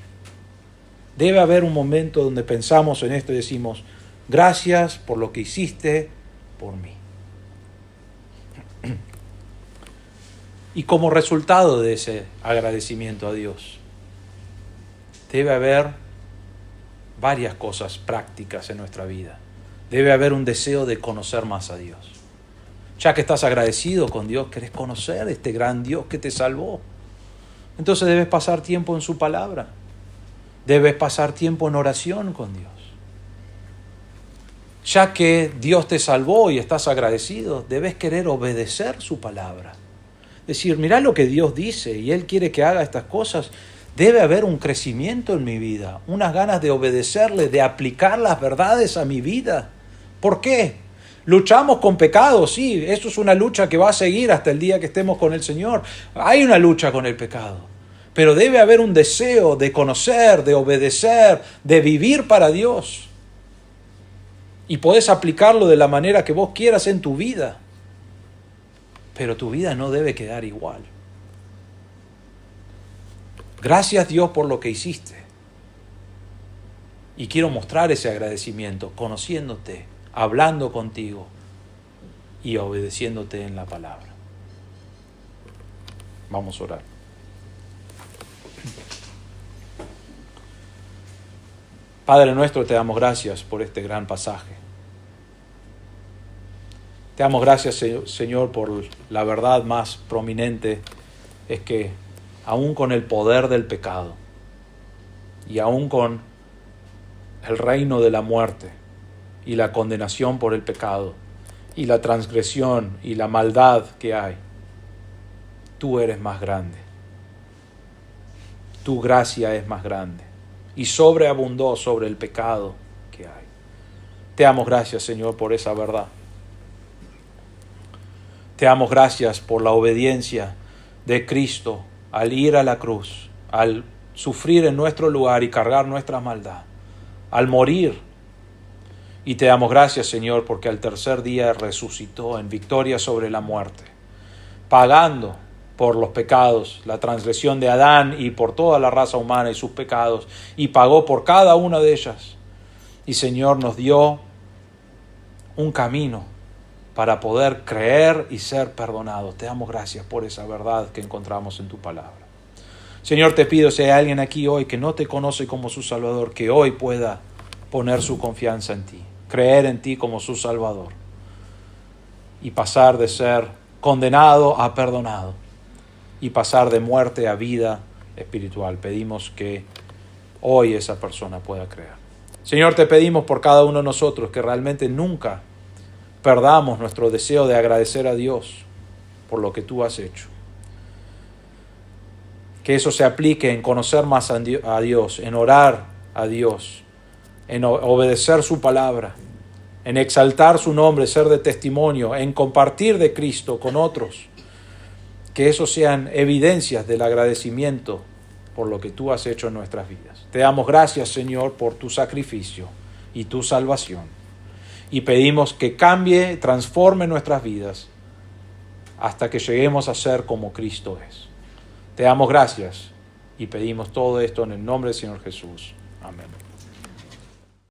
Debe haber un momento donde pensamos en esto y decimos, gracias por lo que hiciste por mí. Y como resultado de ese agradecimiento a Dios, debe haber varias cosas prácticas en nuestra vida. Debe haber un deseo de conocer más a Dios. Ya que estás agradecido con Dios, querés conocer a este gran Dios que te salvó. Entonces debes pasar tiempo en su palabra. Debes pasar tiempo en oración con Dios. Ya que Dios te salvó y estás agradecido, debes querer obedecer su palabra. Decir, mirá lo que Dios dice y Él quiere que haga estas cosas. Debe haber un crecimiento en mi vida, unas ganas de obedecerle, de aplicar las verdades a mi vida. ¿Por qué? Luchamos con pecados, sí, eso es una lucha que va a seguir hasta el día que estemos con el Señor. Hay una lucha con el pecado, pero debe haber un deseo de conocer, de obedecer, de vivir para Dios. Y podés aplicarlo de la manera que vos quieras en tu vida, pero tu vida no debe quedar igual. Gracias Dios por lo que hiciste. Y quiero mostrar ese agradecimiento, conociéndote, hablando contigo y obedeciéndote en la palabra. Vamos a orar. Padre nuestro, te damos gracias por este gran pasaje. Te damos gracias, Señor, por la verdad más prominente, es que aún con el poder del pecado y aún con el reino de la muerte y la condenación por el pecado y la transgresión y la maldad que hay, tú eres más grande. Tu gracia es más grande y sobreabundó sobre el pecado que hay. Te damos gracias, Señor, por esa verdad. Te damos gracias por la obediencia de Cristo al ir a la cruz, al sufrir en nuestro lugar y cargar nuestra maldad, al morir. Y te damos gracias, Señor, porque al tercer día resucitó en victoria sobre la muerte, pagando por los pecados, la transgresión de Adán y por toda la raza humana y sus pecados, y pagó por cada una de ellas. Y, Señor, nos dio un camino para poder creer y ser perdonados. Te damos gracias por esa verdad que encontramos en tu palabra. Señor, te pido, si hay alguien aquí hoy que no te conoce como su Salvador, que hoy pueda poner su confianza en ti, creer en ti como su Salvador y pasar de ser condenado a perdonado y pasar de muerte a vida espiritual. Pedimos que hoy esa persona pueda creer. Señor, te pedimos por cada uno de nosotros que realmente nunca perdamos nuestro deseo de agradecer a Dios por lo que tú has hecho. Que eso se aplique en conocer más a Dios, en orar a Dios, en obedecer su palabra, en exaltar su nombre, ser de testimonio, en compartir de Cristo con otros. Que eso sean evidencias del agradecimiento por lo que tú has hecho en nuestras vidas. Te damos gracias, Señor, por tu sacrificio y tu salvación. Y pedimos que cambie, transforme nuestras vidas hasta que lleguemos a ser como Cristo es. Te damos gracias y pedimos todo esto en el nombre del Señor Jesús. Amén.